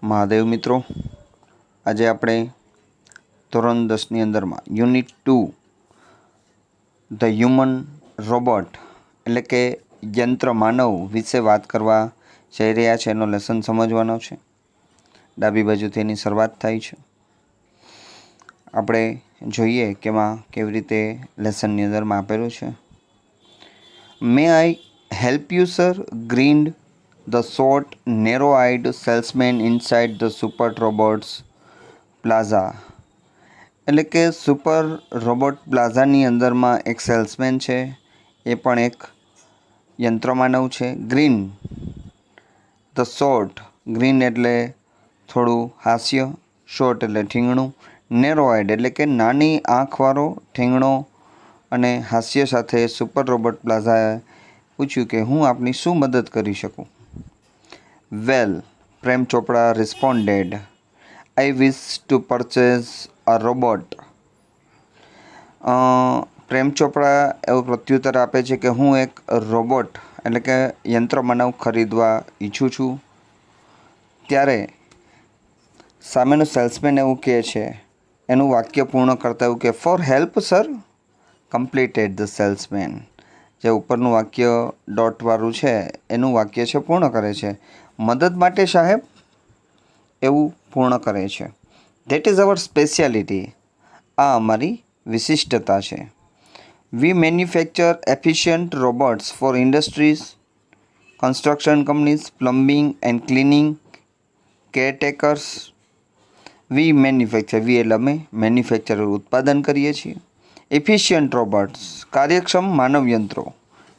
મહાદેવ મિત્રો, આજે આપણે ધોરણ 10ની અંદરમાં યુનિટ 2 ધ હ્યુમન રોબોટ એટલે કે યંત્ર માનવ વિશે વાત કરવા જઈ રહ્યા છે. એનો લેસન સમજવાનો છે. ડાબી બાજુથી એની શરૂઆત થાય છે. આપણે જોઈએ કે એમાં કેવી રીતે લેસનની અંદરમાં આપેલું છે. May I help you sir grinned the short, narrow-eyed salesman inside the super robots plaza. એટલે કે સુપર રોબોટ પ્લાઝાની અંદરમાં એક સેલ્સમેન છે, એ પણ એક યંત્રમાનવ છે. ગ્રીન ધ શોર્ટ, ગ્રીન એટલે થોડું હાસ્ય, શોર્ટ એટલે ઠીંગણું, નેરો આઈડ એટલે કે નાની આંખવાળો ઠીંગણો અને હાસ્ય સાથે સુપર રોબોટ પ્લાઝાએ પૂછ્યું કે હું આપની શું મદદ કરી શકું. Well, Prem Chopra responded, I wish to purchase a robot. પ્રેમ ચોપડા એવું પ્રત્યુત્તર આપે છે કે હું એક રોબોટ એટલે કે યંત્રમાનવ ખરીદવા ઈચ્છું છું. ત્યારે સામેનું સેલ્સમેન એવું કહે છે, એનું વાક્ય પૂર્ણ કરતા એવું કે for help sir, completed the salesman. જે ઉપરનું વાક્ય ડોટવાળું છે એનું વાક્ય છે પૂર્ણ કરે છે. મદદ માટે સાહેબ એવું પૂર્ણ કરે છે. That is our speciality. આ અમારી વિશિષ્ટતા છે. We manufacture efficient robots for industries, construction companies, plumbing and cleaning, caretakers. We manufacture, we એટલે અમે મેન્યુફેક્ચર ઉત્પાદન કરીએ છીએ. એફિશિયન્ટ રોબોટ્સ કાર્યક્ષમ માનવ યંત્રો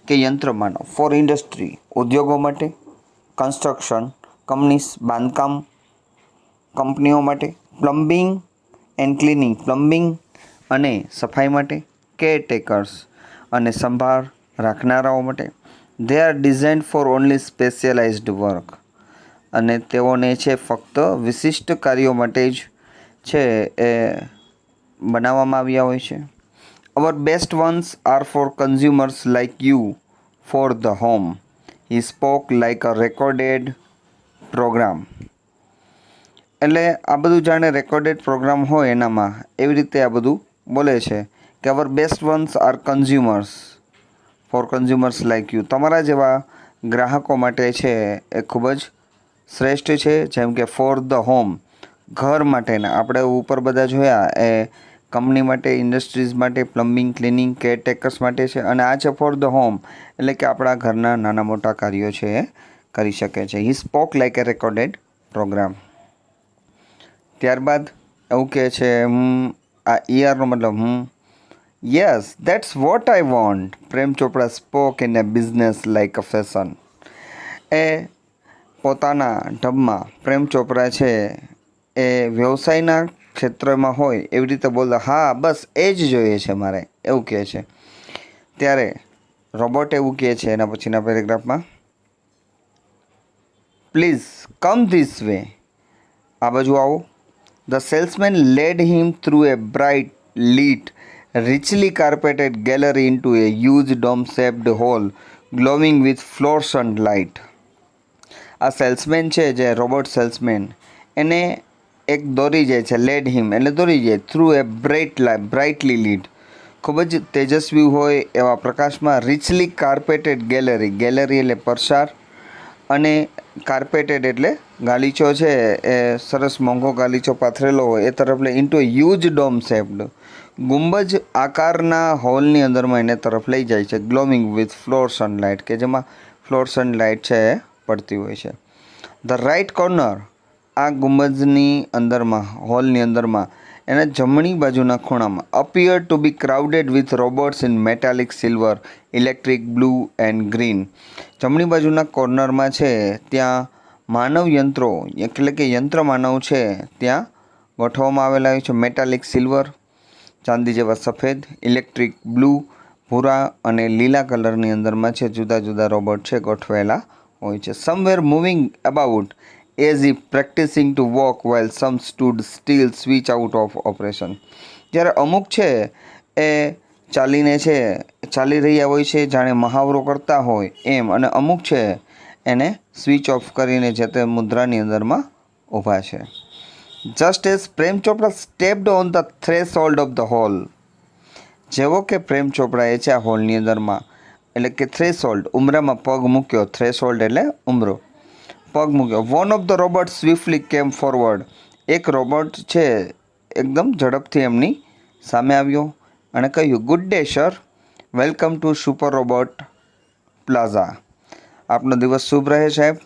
કે યંત્ર માનવ, ફોર ઇન્ડસ્ટ્રી ઉદ્યોગો માટે, કન્સ્ટ્રક્શન કંપનીઝ બાંધકામ કંપનીઓ માટે, પ્લમ્બિંગ એન્ડ ક્લિનિંગ પ્લમ્બિંગ અને સફાઈ માટે, કેરટેકર્સ અને સંભાળ રાખનારાઓ માટે. They are designed for only specialised work અને તેઓને છે ફક્ત વિશિષ્ટ કાર્યો માટે જ છે એ બનાવવામાં આવ્યા હોય છે. Our best ones are for consumers like you for the home. He spoke like a recorded program. એટલે આ બધું જાણે રેકોર્ડેડ પ્રોગ્રામ હોય એનામાં એવી રીતે આ બધું બોલે છે કે our best ones are consumers for consumers like you. તમારા જેવા ગ્રાહકો માટે છે એ ખૂબ જ શ્રેષ્ઠ છે. જેમ કે ફોર ધ હોમ, ઘર માટેના. આપણે ઉપર બધા જોયા એ કંપની માટે, ઇન્ડસ્ટ્રીઝ માટે, પ્લમ્બિંગ, ક્લિનિંગ, કેરટેકર્સ માટે છે. અને આ છે ફોર ધ હોમ એટલે કે આપણા ઘરના નાના મોટા કાર્યો છે એ કરી શકે છે. He spoke like a recorded program. ત્યારબાદ એવું કહે છે આ ઈઆરનો મતલબ yes that's what I want. Prem Chopra spoke in a business like a fashion. એ પોતાના ઢબમાં પ્રેમ ચોપરા છે એ વ્યવસાયના ક્ષેત્રમાં હોય એવી રીતે બોલતા, હા બસ એ જ જોઈએ છે મારે, એવું કહે છે. ત્યારે રોબોટ એવું કહે છે એના પછીના પેરેગ્રાફમાં, પ્લીઝ કમ ધીસ વે. આ બાજુ આવો. The salesman lead him through A bright lit richly carpeted gallery into a huge dome-shaped hall glowing with fluorescent light. આ સેલ્સમેન છે જે રોબોટ સેલ્સમેન એને એક દોરી જાય છે, લેડ હિમ એટલે દોરી જાય, થ્રુ એ બ્રાઇટલી લીડ ખૂબ જ તેજસ્વી હોય એવા પ્રકાશમાં, રિચલી કાર્પેટેડ ગેલેરી, ગેલેરી એટલે પરસાર, અને કાર્પેટેડ એટલે ગાલીચો છે એ સરસ મોંઘો ગાલીચો પાથરેલો હોય એ તરફ લે, ઇન્ટુ હ્યુજ ડોમ શેપ્ડ ગુંબજ આકારના હોલની અંદરમાં એને તરફ લઈ જાય છે. ગ્લોવિંગ વિથ ફ્લોરસન્ટ લાઇટ કે જેમાં ફ્લોરસન્ટ લાઇટ છે એ પડતી હોય છે. ધ રાઇટ કોર્નર, આ ગુંબજની અંદરમાં, હોલની અંદરમાં એના જમણી બાજુના ખૂણામાં, appear to be crowded with robots in metallic silver, electric blue and green. જમણી બાજુના કોર્નરમાં છે ત્યાં માનવ યંત્રો એટલે કે યંત્ર માનવ છે ત્યાં ગોઠવવામાં આવેલા હોય છે. મેટાલિક સિલ્વર ચાંદી જેવા સફેદ, ઇલેક્ટ્રિક બ્લુ ભૂરા અને લીલા કલરની અંદરમાં છે જુદા જુદા રોબોટ છે ગોઠવાયેલા હોય છે. Somewhere moving about as if practicing to walk while some stood still switch out of operation. જ્યારે અમુક છે એ ચાલી રહ્યા હોય છે જાણે મહાવરો કરતા હોય એમ, અને અમુક છે એને સ્વિચ ઓફ કરીને જે તે મુદ્રાની અંદરમાં ઊભા છે. Just as Prem Chopra stepped on the threshold of the hall, જેવો કે પ્રેમ ચોપડાએ છે આ હોલની અંદરમાં એટલે કે થ્રેશોલ્ડ ઉમરામાં પગ મૂક્યો, થ્રેશોલ્ડ એટલે ઉમરો, પગ મૂક્યો. વન ઓફ ધ રોબોટ સ્વિફ્ટલી કેમ ફોરવર્ડ, એક રોબોટ છે એકદમ ઝડપથી એમની સામે આવ્યો અને કહ્યું, good day sir, welcome to super robot plaza. આપનો દિવસ શુભ રહે સાહેબ,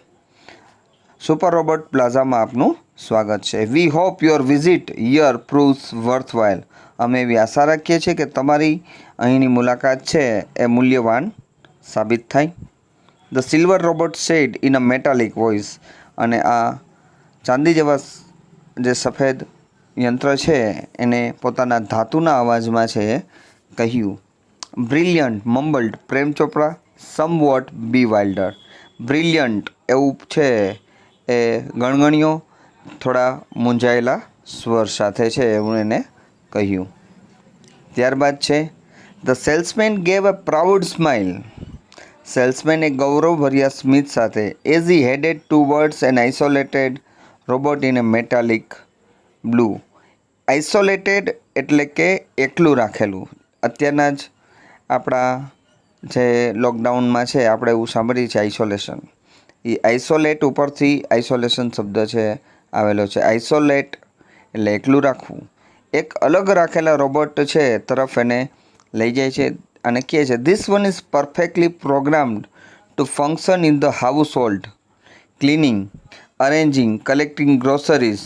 સુપર રોબોટ પ્લાઝામાં આપનું સ્વાગત છે. We hope your visit here proves worthwhile, અમે એવી આશા રાખીએ છીએ કે તમારી અહીંની મુલાકાત છે એ મૂલ્યવાન સાબિત થાય. The silver robot sad in a metallic voice, અને આ ચાંદી જેવા જે સફેદ યંત્ર છે એને પોતાના ધાતુના અવાજમાં છે કહ્યું. બ્રિલિયન્ટ મમ્બલ્ડ પ્રેમ ચોપડા, સમ વોટ બી વાઇલ્ડર. બ્રિલિયન્ટ એવું છે એ ગણગણ્યો થોડા મૂંઝાયેલા સ્વર સાથે છે એવું એને કહ્યું. ત્યારબાદ છે the salesman gave a proud smile, સેલ્સમેને ગૌરવભર્યા સ્મિત સાથે as he headed towards an isolated robot in a metallic blue. Isolated એટલે કે એકલું રાખેલું. અત્યારના જ આપણા જે લોકડાઉનમાં છે આપણે એવું સાંભળીએ છીએ આઇસોલેશન, એ આઇસોલેટ ઉપરથી આઇસોલેશન શબ્દ છે આવેલો છે. આઇસોલેટ એટલે એકલું રાખવું. એક અલગ રાખેલા રોબોટ છે તરફ એને લઈ જાય છે અને કહે છે, this one is perfectly programmed to function in the household, cleaning, arranging, collecting groceries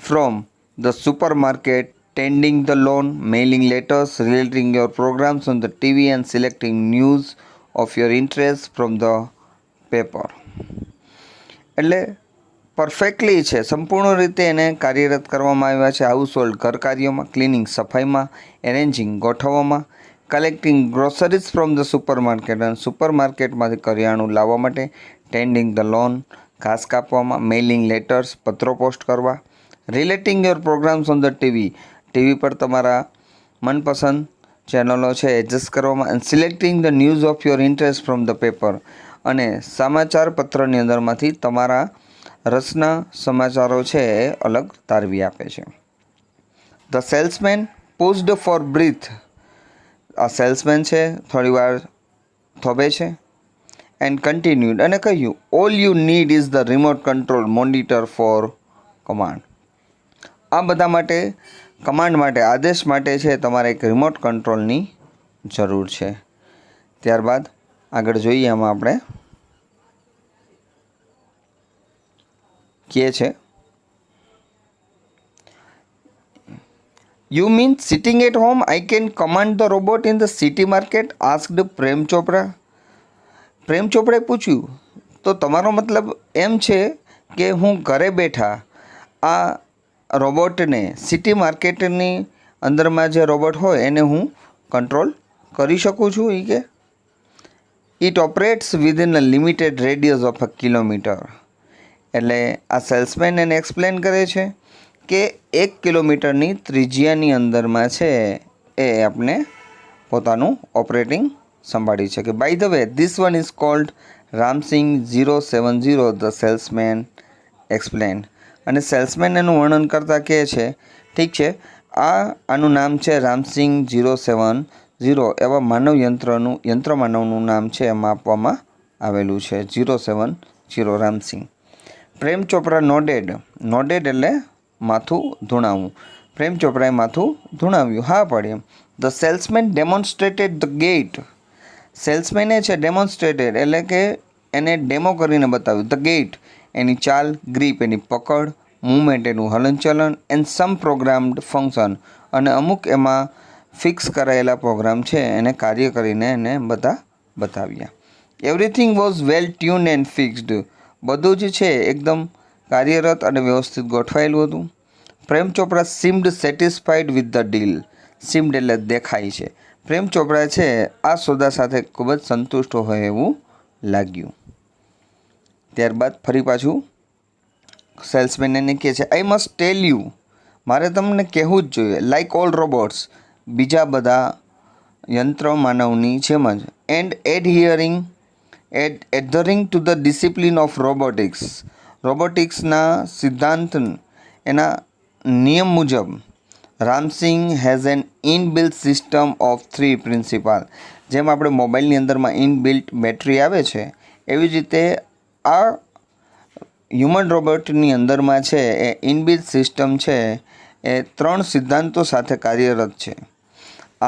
from the supermarket, tending the lawn, mailing letters, relating your programs on the TV and selecting news of your interest from the paper. એટલે perfectly છે, સંપૂર્ણ રીતે એને કાર્યરત કરવામાં આવ્યા છે house hold ઘર કાર્યોમાં, ક્લિનિંગ સફાઈમાં, એરેન્જિંગ ગોઠવવામાં, collecting groceries from the supermarket અને સુપર માર્કેટમાંથી કરિયાણું લાવવા માટે, ટેન્ડિંગ ધ લોન ઘાસ કાપવામાં, મેઇલિંગ લેટર્સ પત્રો પોસ્ટ કરવા, relating your programmes on the TV TV પર તમારા મનપસંદ ચેનલો છે એડજસ્ટ કરવામાં, and selecting the news of your interest from the paper અને સમાચાર પત્રની અંદરમાંથી તમારા રસના સમાચારો છે એ અલગ તારવી આપે છે. The salesman paused for breath, આ સેલ્સમેન છે થોડીવાર થોભે છે. એન્ડ કન્ટિન્યુડ અને કહ્યું, all you need is the remote control monitor for command. આ બધા માટે કમાન્ડ માટે આદેશ માટે છે તમારે એક રિમોટ કંટ્રોલની જરૂર છે. ત્યારબાદ આગળ જોઈએ એમાં આપણે કહે છે, you mean sitting at home I can command the robot in the city market asked Prem Chopra. Prem ચોપડાએ પૂછ્યું, તો તમારો મતલબ એમ છે કે હું ઘરે બેઠા આ રોબોટને સિટી માર્કેટની અંદરમાં જે રોબોટ હોય એને હું કંટ્રોલ કરી શકું છું. એ કે it operates within a limited radius of a kilometre. એટલે આ સેલ્સમેન એને એક્સપ્લેન કરે છે કે 1 કિલોમીટરની ત્રિજ્યાની અંદરમાં છે એ આપણે પોતાનું ઓપરેટિંગ સંભાળી શકે. By the way this one is called Ramsingh 070, the salesman explain. અને સેલ્સમેન એનું વર્ણન કરતાં કહે છે, ઠીક છે, આનું નામ છે રામસિંગ 070, એવા માનવ યંત્ર માનવનું નામ છે એમાં આપવામાં આવેલું છે 070 રામસિંગ. પ્રેમ ચોપડા નોડેડ એટલે માથું ધૂણાવવું. પ્રેમ ચોપડાએ માથું ધૂણાવ્યું, હા પાડ્યું. The salesman demonstrated the gait, સેલ્સમેને છે ડેમોન્સ્ટ્રેટેડ એટલે કે એને ડેમો કરીને બતાવ્યું. ધ ગેટ એની ચાલ, ગ્રીપ એની પકડ, મૂવમેન્ટ એનું હલનચલન, એન્ડ સમ પ્રોગ્રામ્ડ ફંક્શન અને અમુક એમાં ફિક્સ કરાયેલા પ્રોગ્રામ છે એને કાર્ય કરીને એને બધા બતાવ્યા. Everything was well tune and fixed, બધું જ છે એકદમ કાર્યરત અને વ્યવસ્થિત ગોઠવાયેલું હતું. પ્રેમ ચોપડા seemed satisfied with the deal, seemed એટલે દેખાય છે. પ્રેમ ચોપડા છે આ સોદા સાથે ખૂબ જ સંતુષ્ટ હોય એવું લાગ્યું. ત્યારબાદ ફરી પાછું સેલ્સમેન એને કહે છે, આઈ મસ્ટ ટેલ યુ, મારે તમને કહેવું જ જોઈએ, લાઇક ઓલ રોબોટ્સ, બીજા બધા યંત્ર માનવની જેમ જ, and adhering to the discipline of robotics, રોબોટિક્સના સિદ્ધાંત એના નિયમ મુજબ Ramsingh has an inbuilt system of 3 principles. જેમ આપણે મોબાઈલની અંદરમાં ઇનબિલ્ટ બેટરી આવે છે એવી જ રીતે આ હ્યુમન રોબોટની અંદરમાં છે એ ઇનબિલ્ટ સિસ્ટમ છે એ 3 સિદ્ધાંતો સાથે કાર્યરત છે.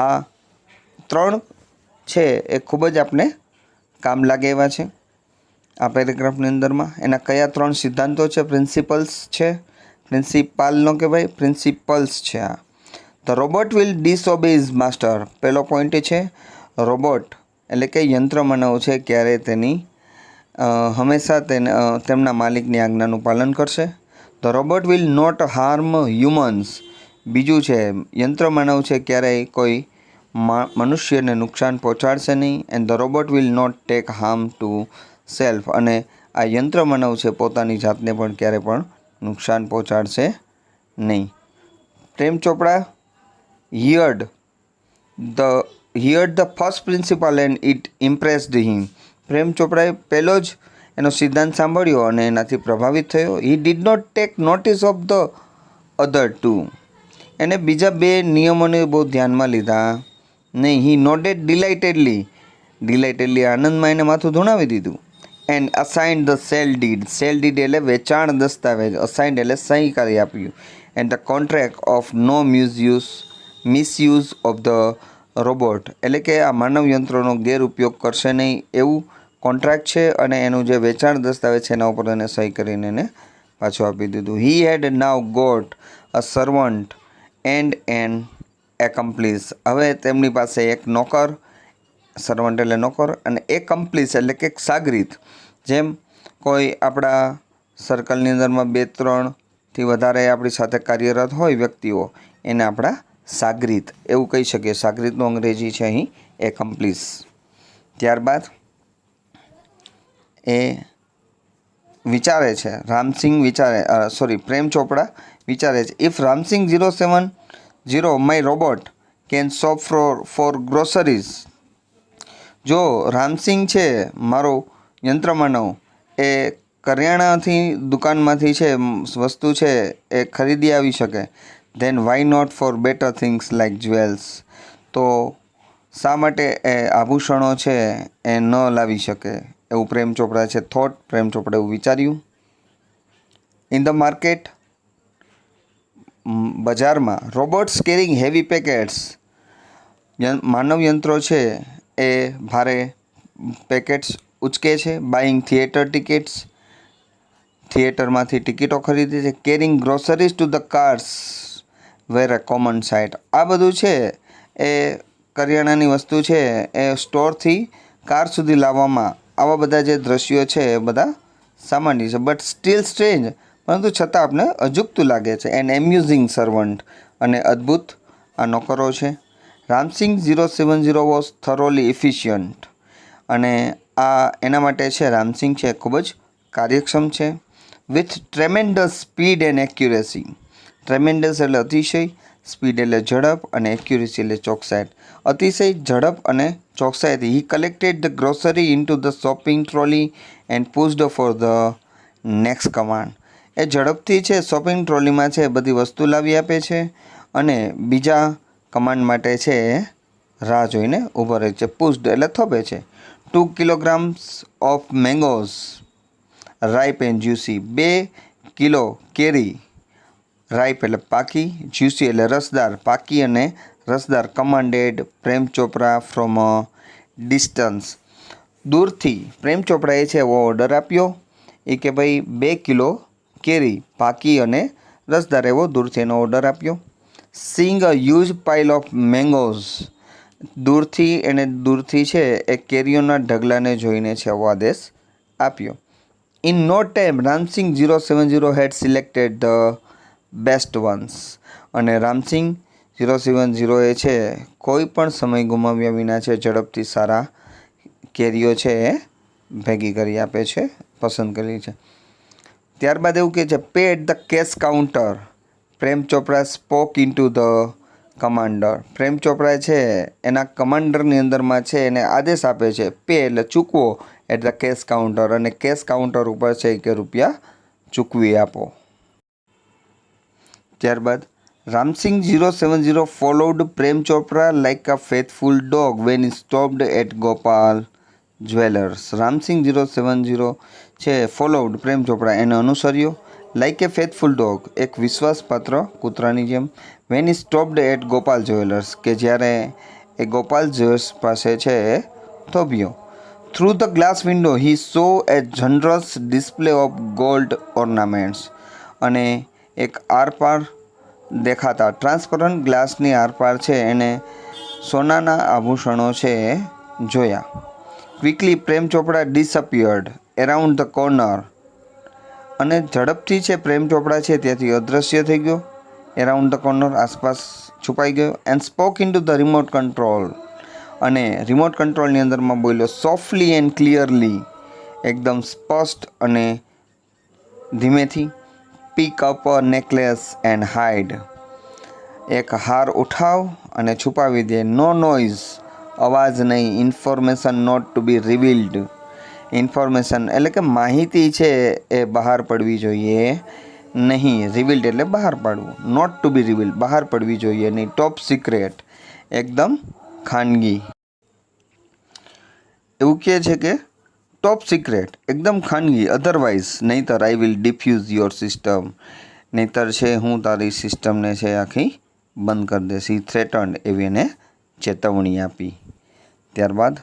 આ 3 છે એ ખૂબ જ આપણે કામ લાગે એવા છે આ પેરેગ્રાફની અંદરમાં. એના કયા 3 સિદ્ધાંતો છે? પ્રિન્સિપલ્સ છે, પ્રિન્સિપાલ નો કહેવાય, પ્રિન્સિપલ્સ છે. આ the robot will disobey his master. પહેલો પોઈન્ટ છે રોબોટ એટલે કે યંત્ર માનવ છે ક્યારે તેની હંમેશા તેમના માલિકની આજ્ઞાનું પાલન કરશે. The robot will not harm humans. બીજું છે યંત્ર માનવ છે ક્યારેય કોઈ મનુષ્યને નુકસાન પહોંચાડશે નહીં. And the robot will not take harm to self. અને આ યંત્ર માનવ છે પોતાની જાતને પણ ક્યારે પણ નુકસાન પહોંચાડશે નહીં. પ્રેમ ચોપડા heard the first principle and it impressed him. પ્રેમ ચોપડાએ પહેલો જ એનો સિદ્ધાંત સાંભળ્યો અને એનાથી પ્રભાવિત થયો. he did not take notice of the other two. એને બીજા 2 નિયમોને બહુ ધ્યાનમાં લીધા નહીં. he nodded delightedly આનંદમાં એને માથું ધુણાવી દીધું. and assigned the sale deed એટલે વેચાણ દસ્તાવેજ, assigned એટલે સહી કરી આપ્યું. and the contract of no misuse of the robot એટલે કે આ માનવ યંત્રોનો ગેરઉપયોગ કરશે નહીં એવું કોન્ટ્રાક્ટ છે અને એનું જે વેચાણ દસ્તાવેજ છે એના ઉપર એને સહી કરીને એને પાછું આપી દીધું. he had now got a servant and an accomplice. હવે તેમની પાસે એક નોકર, સર્વન્ટ એટલે નોકર, અને એકમ્પ્લીસ એટલે કે સાગરીત. જેમ કોઈ આપણા સર્કલની અંદરમાં 2-3થી વધારે આપણી સાથે કાર્યરત હોય વ્યક્તિઓ એને આપણા સાગરીત એવું કહી શકીએ. સાગરીતનું અંગ્રેજી છે અહીં એકમ્પ્લીસ. ત્યારબાદ એ વિચારે છે, પ્રેમ ચોપડા વિચારે છે, if Ramsingh 070 my robot can shop for groceries. જો રામસિંગ છે મારો યંત્રમાનવ એ કરિયાણાથી દુકાનમાંથી છે વસ્તુ છે એ ખરીદી આવી શકે, then why not for better things like jewels. તો શા માટે એ આભૂષણો છે એ ન લાવી શકે એવું પ્રેમ ચોપડા છે પ્રેમ ચોપડા એવું વિચાર્યું. ઇન ધ માર્કેટ બજારમાં રોબોટ્સ કેરિંગ હેવી પેકેટ્સ. માનવ યંત્રો છે એ ભારે પેકેટ્સ ઉચકે છે. બાઇંગ થિયેટર ટિકિટ્સ થિયેટરમાંથી ટિકિટો ખરીદે છે. Carrying groceries to the cars were a common sight. આ બધું છે એ કરિયાણાની વસ્તુ છે એ સ્ટોરથી કાર સુધી લાવવામાં આવા બધા જે દ્રશ્યો છે એ બધા સામાન્ય છે. બટ સ્ટીલ સ્ટ્રેન્જ, પરંતુ છતાં આપણે અજુગતું લાગે છે. એન એમ્યુઝિંગ સર્વન્ટ અને અદ્ભુત આ નોકરો છે. Ram Singh 070 was થોરોલી efficient. અને આ એના માટે છે રામસિંગ છે ખૂબ જ કાર્યક્ષમ છે. With tremendous speed and accuracy. Tremendous એટલે અતિશય, સ્પીડ એટલે ઝડપ અને એક્યુરેસી એટલે ચોકસાઈ. અતિશય ઝડપ અને ચોકસાઈથી he collected the grocery into the shopping trolley and pushed for the next command. એ ઝડપથી છે શોપિંગ ટ્રોલીમાં છે બધી વસ્તુ લાવી આપે છે અને બીજા કમાન્ડ માટે છે રાહ જોઈને ઊભો રહે છે. પુશ્ડ એટલે થોભે છે. 2 kilograms of mangoes ripe and juicy. 2 kilo કેરી, રાઈપ એટલે પાકી, જ્યુસી એટલે રસદાર, પાકી અને રસદાર. Commanded Prem Chopra from a distance. દૂરથી પ્રેમ ચોપડાએ છે એવો ઓર્ડર આપ્યો એ કે ભાઈ 2 કિલો કેરી, પાકી અને રસદાર એવો દૂરથી એનો ઓર્ડર આપ્યો. Seeing a huge pile of mangoes. દૂરથી છે એ કેરીઓના ઢગલાને જોઈને છે એવો આદેશ આપ્યો. In no time Ramsingh 070 had selected the best ones. અને રામસિંગ 070 એ છે કોઈ પણ સમય ગુમાવ્યા વિના છે ઝડપથી સારા કેરીઓ છે એ ભેગી કરી આપે છે, પસંદ કરી છે. ત્યારબાદ એવું કહે છે pay at the cash counter. Prem Chopra spoke into the commander. Prem Chopra છે એના કમાન્ડરની અંદરમાં છે એને આદેશ આપે છે પે એટલે ચૂકવો એટ ધ કેશ કાઉન્ટર. અને કેશ કાઉન્ટર ઉપર છે કે રૂપિયા ચૂકવી આપો. ત્યારબાદ Ramsing 070 followed Prem Chopra like a faithful dog when he stopped at Gopal Jewelers. Ramsing 070 છે followed પ્રેમ ચોપરા એને અનુસર્યો like a faithful dog એક વિશ્વાસપાત્ર કૂતરાની જેમ when he stopped at Gopal Jewelers કે જ્યારે એ ગોપાલ જ્વેલર્સ પાસે છે થોભ્યો. Through the glass window he saw a generous display of gold ornaments અને એક આરપાર દેખાતા ટ્રાન્સપરન્ટ ગ્લાસની આરપાર છે એને સોનાના આભૂષણો છે જોયા. Quickly Prem Chopra disappeared around the corner અને ઝડપથી છે પ્રેમ ચોપડા છે ત્યાંથી અદૃશ્ય થઈ ગયો. એરાઉન્ડ ધ કોર્નર આસપાસ છુપાઈ ગયો. And spoke in two the remote control અને રિમોટ કંટ્રોલની અંદરમાં બોલ્યો સોફ્ટલી એન્ડ ક્લિયરલી એકદમ સ્પષ્ટ અને ધીમેથી. Pick up a necklace and hide એક હાર ઉઠાવ અને છુપાવી દે. નો નોઇઝ અવાજ નહીં. Information not to be revealed information એટલે કે માહિતી છે એ બહાર પડવી જોઈએ નહીં. રિવીલ્ડ એટલે બહાર પાડવું. નોટ ટુ બી રિવીલ્ડ બહાર પડવી જોઈએ નહીં. ટોપ સિક્રેટ એકદમ ખાનગી. એવું કહે છે કે ટોપ સિક્રેટ એકદમ ખાનગી. અધરવાઇઝ નહીંતર I will diffuse your system નહીંતર છે હું તારી સિસ્ટમને છે આખી બંધ કરી દઈશ. ઈ થ્રેટન્ડ એવી એને ચેતવણી આપી. ત્યારબાદ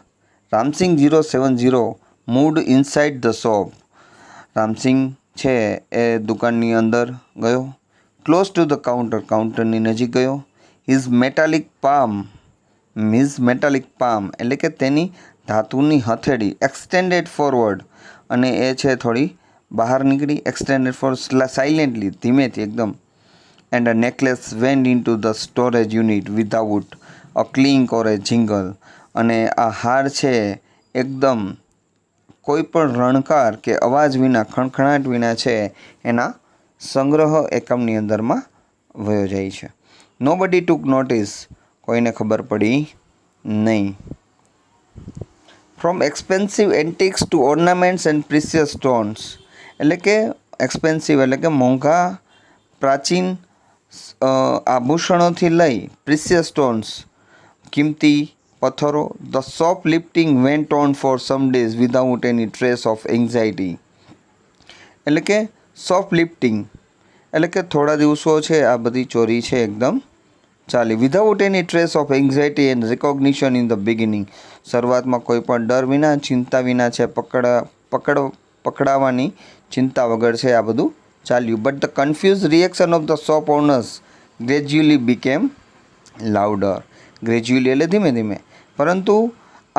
Ram Singh 070 moved inside the shop. Ram Singh છે એ દુકાનની અંદર ગયો. ક્લોઝ ટુ ધ કાઉન્ટર કાઉન્ટરની નજીક ગયો. હિઝ મેટાલિક પામ એટલે કે તેની ધાતુની હથેળી એક્સટેન્ડેડ ફોરવર્ડ અને એ છે થોડી બહાર નીકળી. એક્સટેન્ડેડ ફોર સાયલેન્ટલી ધીમેથી એકદમ. And a necklace went in two the storage unit without a clink or a jingle અને આ હાર છે એકદમ કોઈ પણ રણકાર કે અવાજ વિના ખણખણાટ વિના છે એના સંગ્રહ એકમની અંદરમાં વયો જાય છે. નોબડી ટુક નોટિસ કોઈને ખબર પડી નહીં. From expensive antiques to ornaments and precious stones એટલે કે એક્સપેન્સિવ એટલે કે મોંઘા પ્રાચીન આભૂષણોથી લઈ પ્રિસિયસ સ્ટોન્સ કિંમતી પથ્થરો. The shop lifting went on for some days without any trace of anxiety એટલે કે શોપ લિફ્ટિંગ એટલે કે થોડા દિવસો છે આ બધી ચોરી છે એકદમ ચાલી. Without any trace of anxiety and recognition in the beginning શરૂઆતમાં કોઈ પણ ડર વિના ચિંતા વિના છે પકડાવાની ચિંતા વગર છે આ બધું ચાલ્યું. But the confuse reaction of the shop owners gradually became louder. Gradually એટલે ધીમે ધીમે. પરંતુ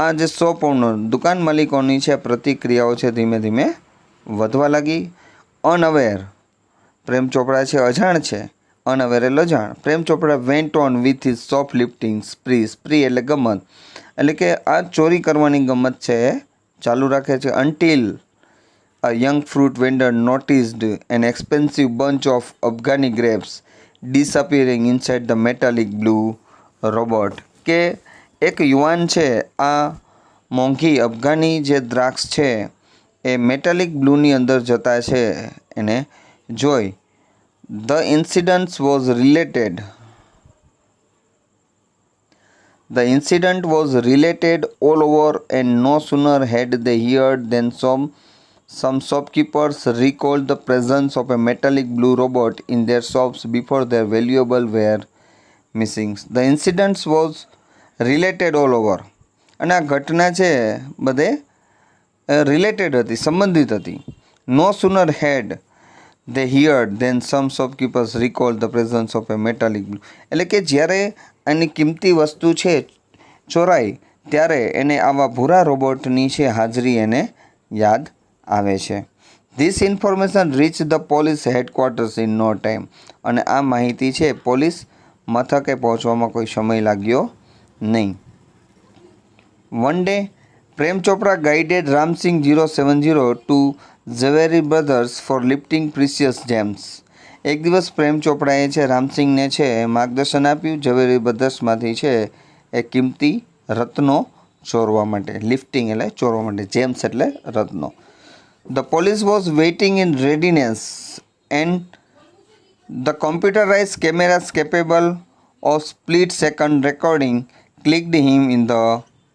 આ જે શોપ ઓનર દુકાન માલિકોની છે પ્રતિક્રિયાઓ છે ધીમે ધીમે વધવા લાગી. અનઅવેર પ્રેમ ચોપડા છે અજાણ છે. અનઅવેર એટલે અજાણ. Prem Chopra went on with his shoplifting spree એટલે ગમત એટલે કે આ ચોરી કરવાની ગમત છે ચાલુ રાખે છે. Until a young fruit vendor noticed an expensive bunch of Afghani grapes disappearing inside the metallic blue robot કે એક યુવાન છે આ મોંઘી અફઘાની જે દ્રાક્ષ છે એ મેટાલિક બ્લૂની અંદર જતા છે એને જોઈ. The incident was related all over and no sooner had they heard than some shopkeepers recalled the presence of a metallic blue robot in their shops before their valuables were missing. The incident was related all over અને આ ઘટના છે બધે related હતી સંબંધિત હતી. No sooner had they heard then some shopkeepers recalled the presence of a metallic blue એટલે કે જ્યારે એની કિંમતી વસ્તુ છે ચોરાઈ ત્યારે એને આવા ભૂરા રોબોટની છે હાજરી એને યાદ આવે છે. This information reach the police headquarters in no time અને આ માહિતી છે પોલીસ મથકે પહોંચવામાં કોઈ સમય લાગ્યો નહીં. One day Prem Chopra guided Ramsingh 070 to Zaveri Brothers for lifting precious gems. એક દિવસ પ્રેમ ચોપડાએ છે રામસિંગને છે માર્ગદર્શન આપ્યું ઝવેરી બ્રધર્સમાંથી છે એ કિંમતી રત્નો ચોરવા માટે. લિફ્ટિંગ એટલે ચોરવા માટે. જેમ્સ એટલે રત્નો. The police was waiting in readiness, and the computerized cameras capable of split-second recording clicked him in the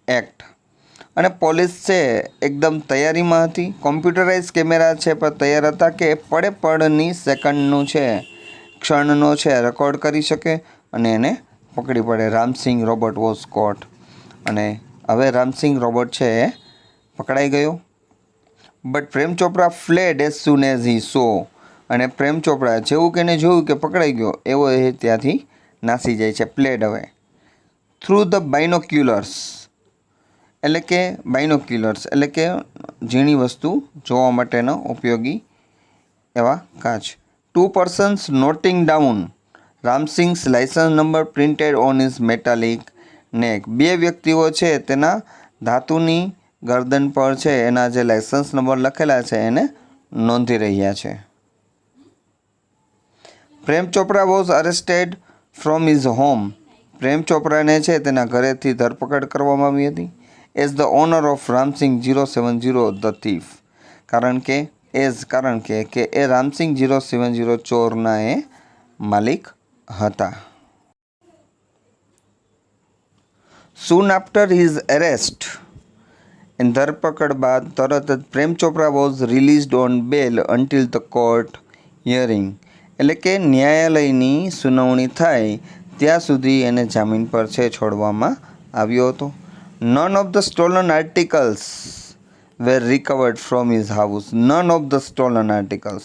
act. અને પોલીસ છે એકદમ તૈયારીમાં હતી. કોમ્પ્યુટરાઇઝ કેમેરા છે પણ તૈયાર હતા કે પડે પડની સેકન્ડનું છે, ક્ષણનો છે રેકોર્ડ કરી શકે અને એને પકડી પડે. Ramsingh robot was caught. અને હવે રામસિંગ રોબોટ છે એ પકડાઈ ગયો. But Prem Chopra fled as soon as he saw. અને પ્રેમ ચોપરા જેવું કે એને જોયું કે પકડાઈ ગયો એવો એ ત્યાંથી નાસી જાય છે. પ્લેડ હવે થ્રુ ધ બાઇનોક્યુલર્સ એટલે કે બાઇનોક્યુલર્સ એટલે કે ઝીણી વસ્તુ જોવા માટેનો ઉપયોગી એવા કાચ. 2 persons noting down Ramsingh's licence number printed on his metallic neck. 2 વ્યક્તિઓ છે તેના ધાતુની ગરદન પર છે એના જે લાઇસન્સ નંબર લખેલા છે એને નોંધી રહ્યા છે. Prem Chopra was arrested from his home. Prem ચોપરાને છે તેના ઘરેથી ધરપકડ કરવામાં આવી હતી. As the owner of Ramsingh 070 the thief. કારણ કે એ રામસિંગ 070 ચોરના એ માલિક હતા. સૂન આફ્ટર હિઝ એરેસ્ટ ધરપકડ બાદ તરત જ Prem Chopra was released on bail until the court hearing. એટલે કે ન્યાયાલયની સુનાવણી થાય ત્યાં સુધી એને જામીન પર છે છોડવામાં આવ્યો હતો. None of the stolen articles were recovered from his house. None of the stolen articles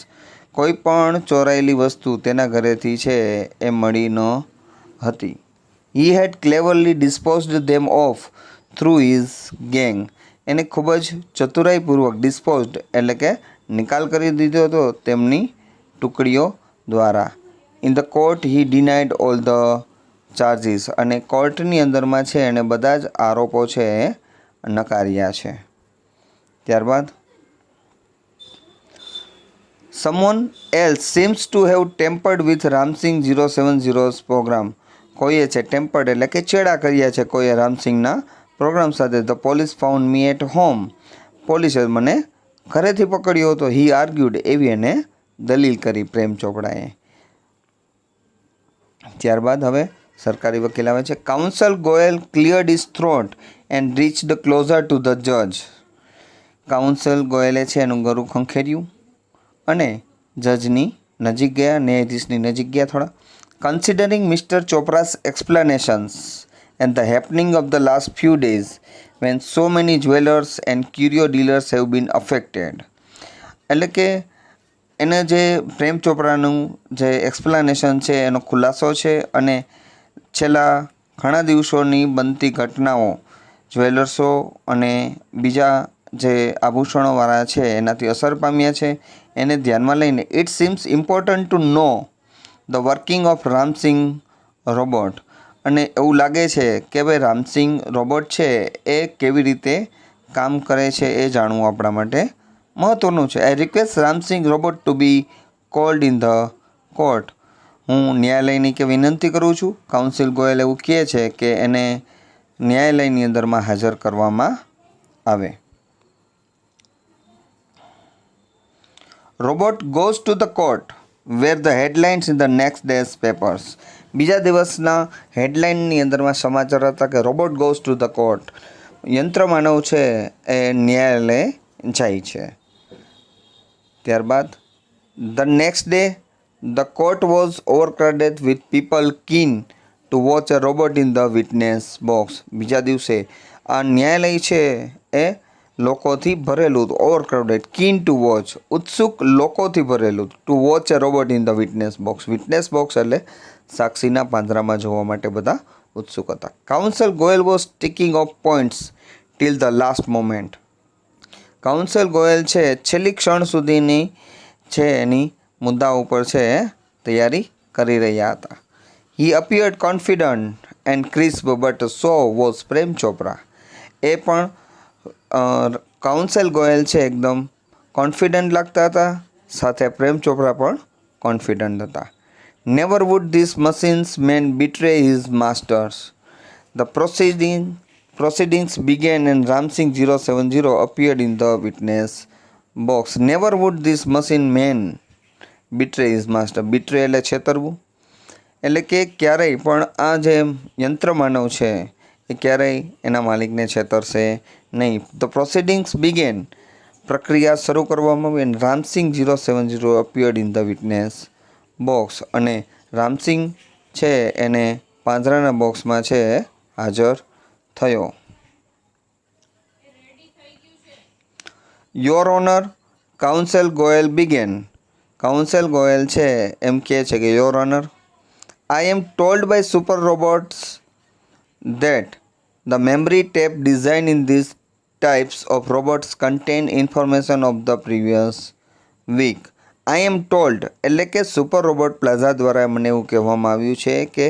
કોઈ પણ ચોરાયેલી વસ્તુ તેના ઘરેથી છે એ મળી ન હતી. He had cleverly disposed them of through his gang. એને ખૂબ જ ચતુરાઈપૂર્વક ડિસ્પોઝડ એટલે કે નિકાલ કરી દીધો હતો તેમની ટુકડીઓ દ્વારા. In the court he denied all the charges. અને કોર્ટની અંદરમાં છે એને બધા જ આરોપો છે એ નકાર્યા છે. ત્યારબાદ someone else seems to have tampered with Ramsingh 070's programme. કોઈએ છે ટેમ્પર્ડ એટલે કે ચેડા કર્યા છે કોઈએ રામસિંગના પ્રોગ્રામ સાથે. The police found me at home. પોલીસે મને ઘરેથી પકડ્યો હતો. હી આર્ગ્યુડ એવી એને દલીલ કરી પ્રેમ ચોપડાએ. ત્યારબાદ હવે સરકારી વકીલ આવે છે. Counsel Goyal cleared his throat and reached closer to the જજ. કાઉન્સલ ગોયલે છે એનું ગળું ખંખેર્યું અને જજની નજીક ગયા, ન્યાયાધીશની નજીક ગયા થોડા. Considering mister Chopra's explanations and the happening of the last few days when so many jewellers and curio dealers have been affected. એટલે કે એને જે પ્રેમ ચોપરાનું જે એક્સપ્લેનેશન છે એનો ખુલાસો છે અને છેલ્લા ઘણા દિવસોની બનતી ઘટનાઓ જ્વેલર્સો અને બીજા જે આભૂષણોવાળા છે એનાથી અસર પામ્યા છે એને ધ્યાનમાં લઈને it seems important to know the working of Ramsingh robot. અને એવું લાગે છે કે ભાઈ રામસિંગ રોબોટ છે એ કેવી રીતે કામ કરે છે એ જાણવું આપણા માટે મહત્ત્વનું છે. I request Ramsingh robot to be called in the court. હું ન્યાયાલયની કે વિનંતી કરું છું. કાઉન્સિલ ગોયલ એવું કહે છે કે એને ન્યાયાલયની અંદરમાં હાજર કરવામાં આવે. Robot goes to the court were the headlines in the next day's papers. બીજા દિવસના હેડલાઇનની અંદરમાં સમાચાર હતા કે robot goes to the court. યંત્રમાનવ છે એ ન્યાયાલય જાય છે. ત્યારબાદ the next day the court was overcrowded with people keen to watch a robot in the witness box. બીજા દિવસે આ ન્યાયાલય છે એ લોકોથી ભરેલું હતું. ઓવરક્રાઉડેડ, કીન ટુ વોચ ઉત્સુક લોકોથી ભરેલું. To watch a robot in the witness box. Witness box એટલે સાક્ષીના પાંજરામાં જોવા માટે બધા ઉત્સુક હતા. Counsel Goyal was ticking off points till the last moment. Counsel Goyal છે છેલ્લી ક્ષણ સુધીની છે એની મુદ્દા ઉપર છે તૈયારી કરી રહ્યા હતા. He appeared confident and crisp but so was Prem Chopra. એ પણ કાઉન્સલ ગોયલ છે એકદમ કોન્ફિડન્ટ લાગતા હતા, સાથે પ્રેમ ચોપરા પણ કોન્ફિડન્ટ હતા. Never would this machines man betray his masters. The proceedings began and Ramsing 070 appeared in the witness box never would this machine man betray his master. Betray એટલે છેતરવું, એટલે કે ક્યારેય પણ આ જે યંત્ર માનવ છે એ ક્યારેય એના માલિકને છેતરશે નહીં. ધ પ્રોસિડિંગ્સ બિગેન, પ્રક્રિયા શરૂ કરવામાં આવી. And Ramsingh 070 appeared in the witness box, અને રામસિંગ છે એને પાંજરાના બોક્સમાં છે હાજર થયો. Your honour, counsel Goyal began. Counsel Goyal છે એમ કહે છે કે your honour, I am told by super robots that the memory tape designed in these types of robots contain information of the previous week. I am told એટલે કે super robot plaza દ્વારા મને એવું કહેવામાં આવ્યું છે કે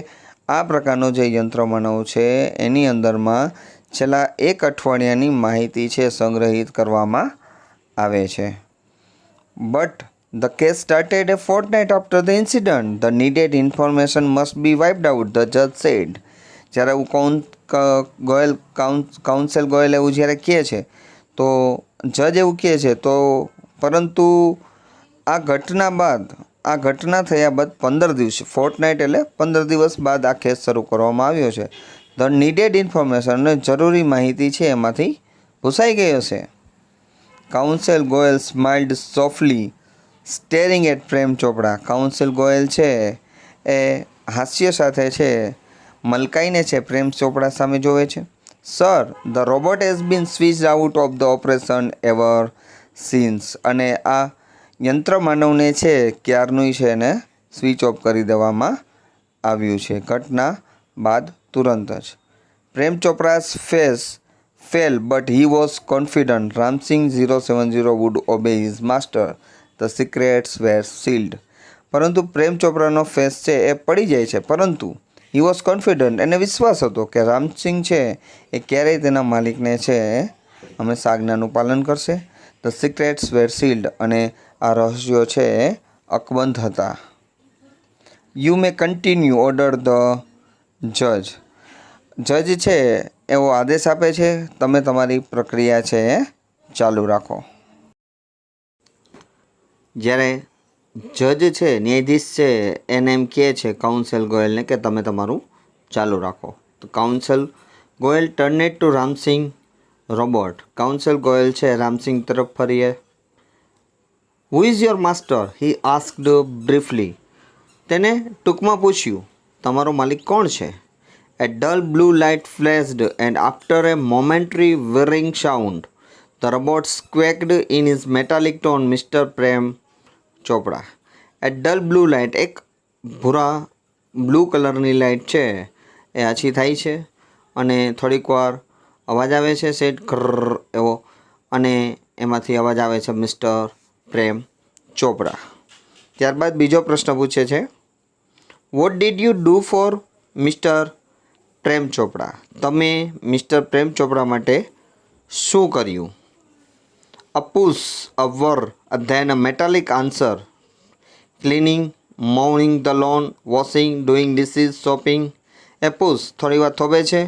આ પ્રકારનો જે યંત્ર માનવ છે એની અંદરમાં છેલ્લા એક અઠવાડિયાની માહિતી છે સંગ્રહિત કરવામાં આવે છે. But the case started a fortnight after the incident. The needed information must be wiped out, the judge said. જ્યારે એવું કાઉન્સેલ ગોયલ એવું જ્યારે કહે છે તો જજ એવું કહે છે તો પરંતુ આ ઘટના થયા બાદ 15 દિવસ, ફોર્ટનાઇટ એટલે 15 દિવસ બાદ આ કેસ શરૂ કરવામાં આવ્યો છે. ધ નીડેડ ઇન્ફોર્મેશન, અને જરૂરી માહિતી છે એમાંથી ભૂસાઈ ગયો છે. Counsel Goyal smiled softly staring at Prem Chopra. Counsel Goyal છે એ હાસ્ય સાથે છે મલકાઈને છે પ્રેમ ચોપડા સામે જોવે છે. Sir, the robot has been switch out of the operation ever since. અને આ યંત્ર માનવને છે ક્યારનું છે એને સ્વિચ ઓફ કરી દેવામાં આવ્યું છે, ઘટના બાદ તુરંત જ. પ્રેમ ચોપરા's face fell but he was confident Ramsing 070 would obey his master. The secrets were sealed. પરંતુ પ્રેમ ચોપરાનો ફેસ છે એ પડી જાય છે, પરંતુ હી વોઝ કોન્ફિડન્ટ, એને વિશ્વાસ હતો કે રામસિંગ છે એ ક્યારેય તેના માલિકને છે હંમેશા આજ્ઞાનું પાલન કરશે. ધ સિક્રેટ્સ વેર સીલ્ડ, અને આ રહસ્યો છે અકબંધ હતા. You may continue order the જજ. જજ છે એવો આદેશ આપે છે, તમે તમારી પ્રક્રિયા છે એ ચાલુ રાખો. જ્યારે જજ છે, ન્યાયાધીશ છે, એને એમ કહે છે કાઉન્સેલ ગોયલને કે તમે તમારું ચાલુ રાખો. તો counsel Goyal ટર્નેટ two Ram Singh robot. Counsel Goyal છે રામસિંગ તરફ ફરીએ. Who is your master? He asked briefly. તેને ટૂંકમાં પૂછ્યું, તમારો માલિક કોણ છે? A dull blue light flashed, and after a momentary whirring sound, the robot squawked in his metallic tone, Mr. Prem Chopra. A dull blue light, એક ભૂરા blue કલરની લાઇટ છે એ આછી થાય છે અને થોડીક વાર અવાજ આવે છે સેટ કર્ર એવો, અને એમાંથી અવાજ આવે છે મિસ્ટર પ્રેમ ચોપરા. ત્યારબાદ બીજો પ્રશ્ન પૂછે છે, what did you do for mister Prem Chopra? તમે મિસ્ટર પ્રેમ ચોપડા માટે શું કર્યું? A push, a whirr, then a metallic answer. Cleaning, mowing the lawn, washing, doing dishes, shopping. A push, થોડી વાર થોભે છે,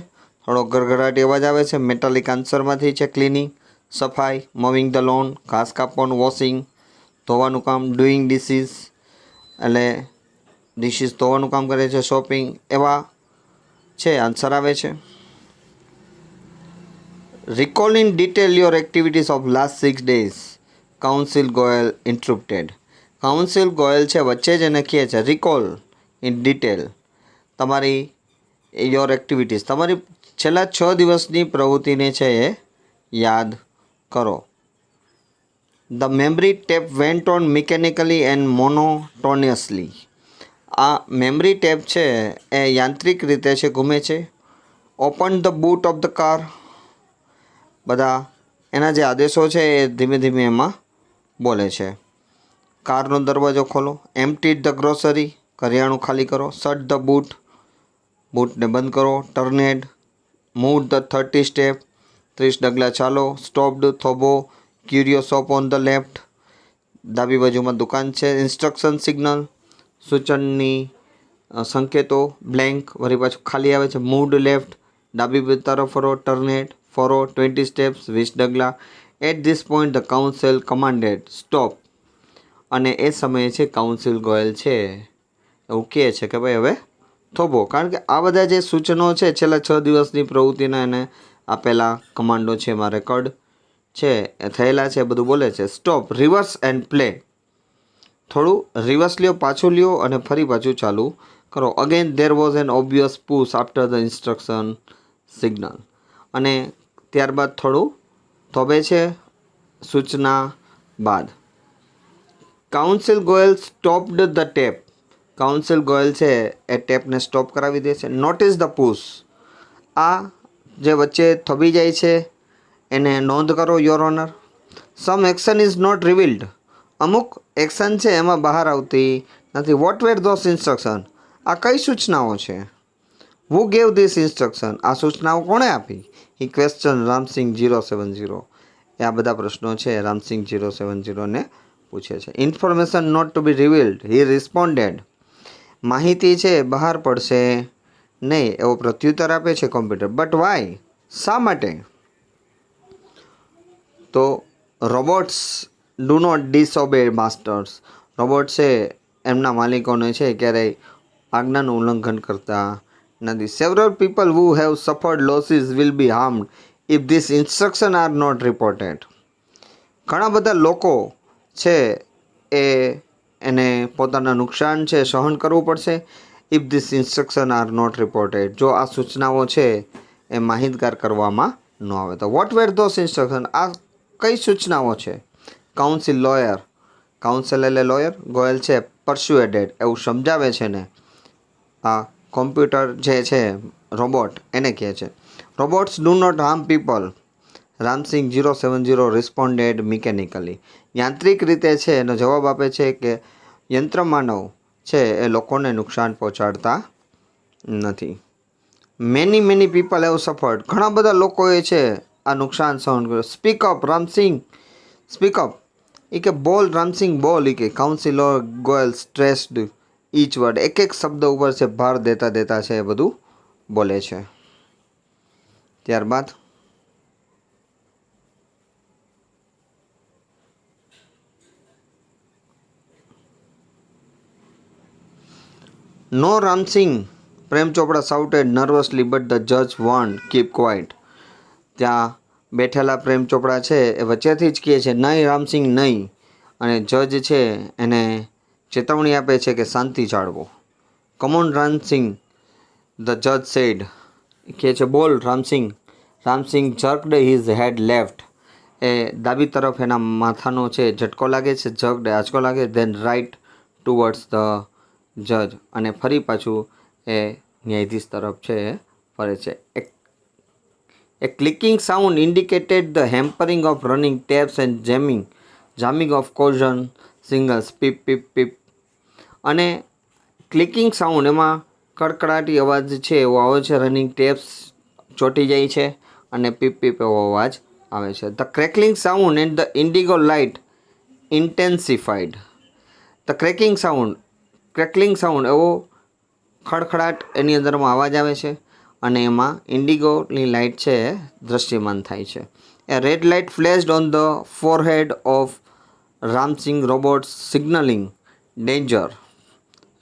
થોડો ગરગડાટી અવાજ આવે છે. મેટાલિક આન્સરમાંથી છે ક્લિનિંગ, સફાઈ. મોવિંગ ધ લોન, ઘાસ કાપવાનું. વોશિંગ, ધોવાનું કામ. ડુઈંગ ડિસીસ એટલે ડિશિસ ધોવાનું કામ કરે છે. શોપિંગ, એવા છે આન્સર આવે છે. Recall in detail your activities of last 6 days. Counsel Goyal interrupted. Counsel Goyal છે વચ્ચે જ એને કહે છે રિકોલ ઇન ડિટેલ તમારી યોર એક્ટિવિટીઝ, તમારી છેલ્લા 6 દિવસની પ્રવૃત્તિને છે એ યાદ કરો. The memory tape went on mechanically and monotonously. આ મેમરી ટેપ છે એ યાંત્રિક રીતે છે ઘૂમે છે. Open the boot of the car. બધા એના જે આદેશો છે એ ધીમે ધીમે એમાં બોલે છે. કારનો દરવાજો ખોલો. એમ્પ્ટીડ ધ ગ્રોસરી. કરિયાણું ખાલી કરો. Shirt the boot. બૂટને બંધ કરો. ટર્નેડ. Move the 30 step. 30 ડગલા ચાલો. સ્ટોપ્ડ, થોભો. ક્યુરિયો શોપ ઓન ધ લેફ્ટ. ડાબી બાજુમાં દુકાન છે. Instruction signal. સૂચનની સંકેતો. બ્લેન્ક, વળી પાછું ખાલી આવે છે. Moved left. ડાબી તરફ ફરો. ટર્નેટ, ફરો. 20 સ્ટેપ્સ, 20 ડગલા. At this point the counsel commanded stop. અને એ સમયે છે કાઉન્સિલ ગોયલ છે એવું કહે છે કે ભાઈ હવે થોભો, કારણ કે આ બધા જે સૂચનો છે છેલ્લા 6 દિવસની પ્રવૃત્તિના એને આપેલા કમાન્ડો છે, એમાં રેકોર્ડ છે એ થયેલા છે, બધું બોલે છે. Stop, reverse and play. થોડું રિવર્સ લ્યો, પાછું લ્યો અને ફરી પાછું ચાલુ કરો. Again there was an obvious push after the instruction signal. અને ત્યારબાદ થોડું થોભે છે સૂચના બાદ. Counsel Goyal stopped the tape. Counsel Goyal છે એ ટેપને સ્ટોપ કરાવી દે છે. Notice the push. આ જે વચ્ચે થોભી જાય છે એને નોંધ કરો your honour. Some action is not revealed. અમુક એક્શન છે એમાં બહાર આવતી નથી. What were those instruction. આ કઈ સૂચનાઓ છે? Who gave this instruction. આ સૂચનાઓ કોણે આપી? હી ક્વેશ્ચન રામસિંગ 070. એ આ બધા પ્રશ્નો છે રામસિંગ 070ને પૂછે છે. Information not to be revealed. He responded. માહિતી છે બહાર પડશે નહીં એવો પ્રત્યુત્તર આપે છે કોમ્પ્યુટર. But Y? શા માટે? તો robots do not disobey masters. Robot છે એમના માલિકોને છે ક્યારેય આજ્ઞાનું ઉલ્લંઘન કરતા નથી. Several people who have suffered losses will be harmed if this instruction are not reported. ઘણા બધા લોકો છે એને પોતાના નુકસાન છે સહન કરવું પડશે if this instruction are not reported. જો આ સૂચનાઓ છે એ માહિતગાર કરવામાં ન આવે તો. What were those instruction. આ કઈ સૂચનાઓ છે? Counsel lawyer. કાઉન્સિલ એટલે લોયર. ગોયલ છે પરસ્યુએડેડ એવું સમજાવે છે ને આ કોમ્પ્યુટર જે છે રોબોટ એને કહે છે. Robots do not harm people. Ramsingh 070 responded mechanically. યાંત્રિક રીતે છે એનો જવાબ આપે છે કે યંત્રમાનવ છે એ લોકોને નુકસાન પહોંચાડતા નથી. Many people have suffered. ઘણા બધા લોકોએ છે આ નુકસાન સહન કર્યું. Speak up Ramsingh. Speak up. એ કે બોલ રામસિંગ બોલ. એ કે counsellor Goyal stressed each word. એક શબ્દ ઉપર છે ભાર દેતા છે એ બધું બોલે છે. ત્યારબાદ નો રામસિંગ. પ્રેમ ચોપડા સાઉટેડ નર્વસલી બટ ધ જજ વોન્ટ કીપ ક્વાઇટ. ત્યાં બેઠેલા પ્રેમ ચોપડા છે એ વચ્ચેથી જ કહે છે નહીં રામસિંગ નહીં. અને જજ છે એને ચેતવણી આપે છે કે શાંતિ જાળવો. કમોન રામસિંગ ધ જજ સેડ. કહે છે બોલ Ramsingh. Ramsingh jerked his head left. એ ડાબી તરફ એના માથાનો છે ઝટકો લાગે છે, જર્કડ આંચકો લાગે. ધેન રાઇટ ટુવર્ડ્સ ધ જજ. અને ફરી પાછું એ ન્યાયાધીશ તરફ છે ફરે છે. A clicking sound indicated the hampering of running tapes and jamming of cogs and signals. Peep peep peep. અને ક્લિકિંગ સાઉન્ડ એમાં કડકડાટી અવાજ છે એવો આવે છે. રનિંગ ટેપ્સ ચોંટી જાય છે અને પીપ પીપ એવો અવાજ આવે છે. The crackling sound and the indigo light intensified. The crackling sound એવો ખડખડાટ એની અંદરમાં અવાજ આવે છે અને એમાં ઇન્ડિગોની લાઇટ છે દૃશ્યમાન થાય છે. A red light flashed on the forehead of Ramsingh robot's signalling danger.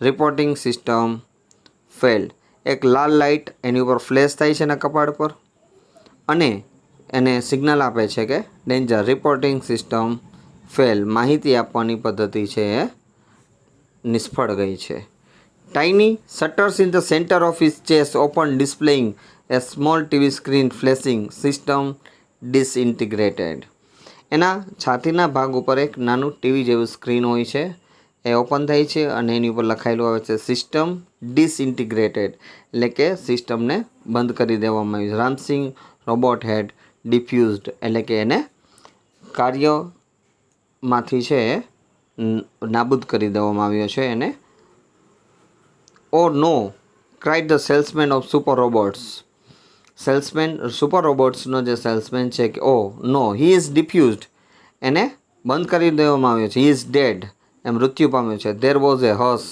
Reporting system failed. એક લાલ લાઇટ એની ઉપર ફ્લેશ થાય છે એના કપાળ પર અને એને સિગ્નલ આપે છે કે ડેન્જર. Reporting system fail. માહિતી આપવાની પદ્ધતિ છે એ નિષ્ફળ ગઈ છે. Tiny shutters in the centre of his chest open displaying a small TV screen flashing system disintegrated. એના છાતીના ભાગ ઉપર એક નાનું ટીવી જેવું સ્ક્રીન હોય છે એ ઓપન થાય છે અને એની ઉપર લખાયેલું આવે છે સિસ્ટમ ડિસઇન્ટિગ્રેટેડ એટલે કે સિસ્ટમને બંધ કરી દેવામાં આવી છે. રામસિંગ રોબોટ હેડ ડિફ્યુઝડ એટલે કે એને કાર્યમાંથી છે નાબૂદ કરી દેવામાં આવ્યો છે એને. Oh no cried the salesman of super robots. Super રોબોટ્સનો જે સેલ્સમેન છે કે ઓ નો હી ઇઝ ડિફ્યુઝડ એને બંધ કરી દેવામાં આવ્યો છે. હી ઇઝ ડેડ એ મૃત્યુ પામ્યો છે. ધેર વોઝ એ હસ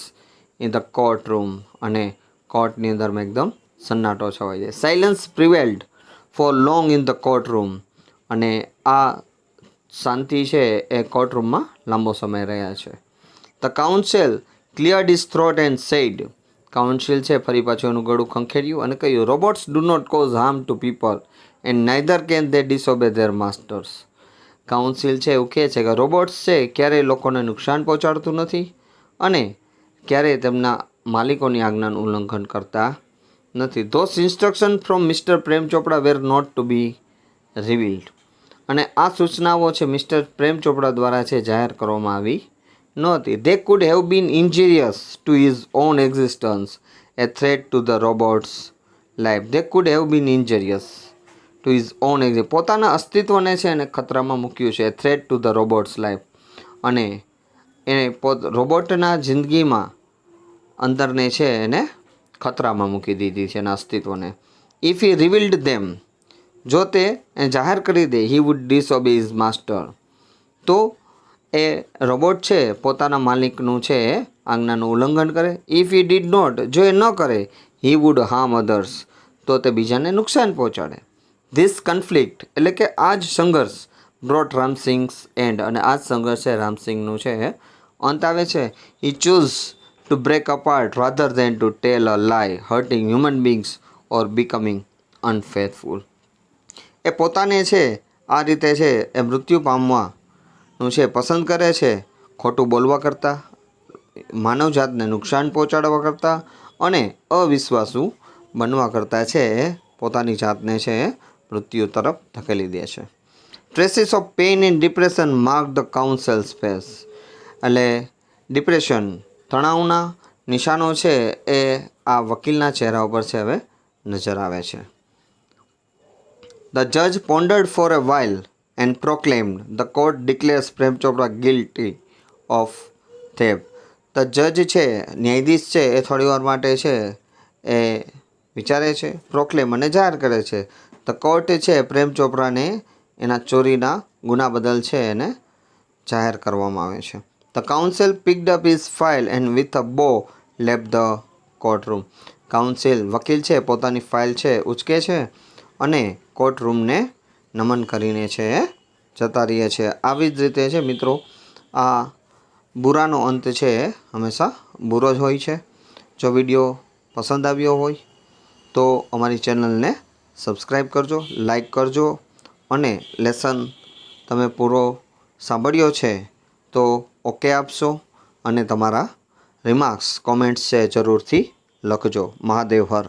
ઇન ધ કોર્ટ રૂમ અને કોર્ટની અંદરમાં એકદમ સન્નાટો છવાઈ જાય. Silence prevailed for long in the courtroom અને આ શાંતિ છે એ કોર્ટરૂમમાં લાંબો સમય રહ્યા છે. The counsel cleared his throat and said, counsel છે ફરી પાછું એનું ગળું ખંખેર્યું અને કહ્યું, robots do not cause harm to people and neither can they disobey their masters. Counsel છે એવું કહે છે કે રોબોટ્સ છે ક્યારેય લોકોને નુકસાન પહોંચાડતું નથી અને ક્યારેય તેમના માલિકોની આજ્ઞાનું ઉલ્લંઘન કરતા નથી. Those instruction from Mr Prem Chopra were not to be revealed. અને આ સૂચનાઓ છે મિસ્ટર પ્રેમ ચોપડા દ્વારા છે જાહેર કરવામાં આવી નહોતી. They could have been injurious to his own existence, a threat to the robot's life. They could have been injurious to his own existence, પોતાના અસ્તિત્વને છે એને ખતરામાં મૂક્યું છે. Threat to the robot's life, અને એને રોબોટના જિંદગીમાં અંદરને છે એને ખતરામાં મૂકી દીધી છે એના અસ્તિત્વને. ઇફ હી રિવીલ્ડ ધેમ, જો તે જાહેર કરી દે, હી વુડ ડિસઓબે હિઝ માસ્ટર, તો એ રોબોટ છે પોતાના માલિકનું છે આજ્ઞાનું ઉલ્લંઘન કરે. ઇફ હી ડીડ નોટ, જો એ ન કરે, હી વુડ હાર્મ અધર્સ, તો તે બીજાને નુકસાન પહોંચાડે. ધીસ કન્ફ્લિક્ટ એટલે કે આ જ સંઘર્ષ બ્રોટ રામસિંગ્સ એન્ડ, અને આ જ સંઘર્ષ છે રામસિંગનું છે અંત આવે છે. He choose to break apart rather than to tell a lie, hurting human beings or becoming unfaithful. એ પોતાને છે આ રીતે છે એ મૃત્યુ પામવાનું છે પસંદ કરે છે, ખોટું બોલવા કરતાં, માનવજાતને નુકસાન પહોંચાડવા કરતાં અને અવિશ્વાસુ બનવા કરતાં છે પોતાની જાતને છે મૃત્યુ તરફ ધકેલી દે છે. Traces of pain and depression mark the counsel's face. એટલે ડિપ્રેશન, તણાવના નિશાનો છે એ આ વકીલના ચહેરા ઉપર છે હવે નજર આવે છે. ધ જજ pondered for a while and proclaimed, the court declares Prem Chopra guilty of theft. The જજ છે ન્યાયાધીશ છે એ થોડીવાર માટે છે એ વિચારે છે, પ્રોક્લેમ અને જાહેર કરે છે. ધ કોર્ટ છે પ્રેમ ચોપરાને એના ચોરીના ગુના બદલ છે એને જાહેર કરવામાં આવે છે. The council picked up his file and with a bow left the courtroom. Council વકીલ છે પોતાની ફાઇલ છે ઉચકે છે અને કોર્ટરૂમને નમન કરીને છે જતા રહીએ છે. આવી જ રીતે છે મિત્રો આ બુરાનો અંત છે હંમેશા બુરો જ હોય છે. જો વિડીયો પસંદ આવ્યો હોય તો અમારી ચેનલને સબસ્ક્રાઈબ કરજો, લાઈક કરજો અને લેસન તમે પૂરો સાંભળ્યો છે તો ઓકે આપશો અને તમારા રિમાર્ક્સ કોમેન્ટ્સ છે જરૂરથી લખજો. મહાદેવ હર.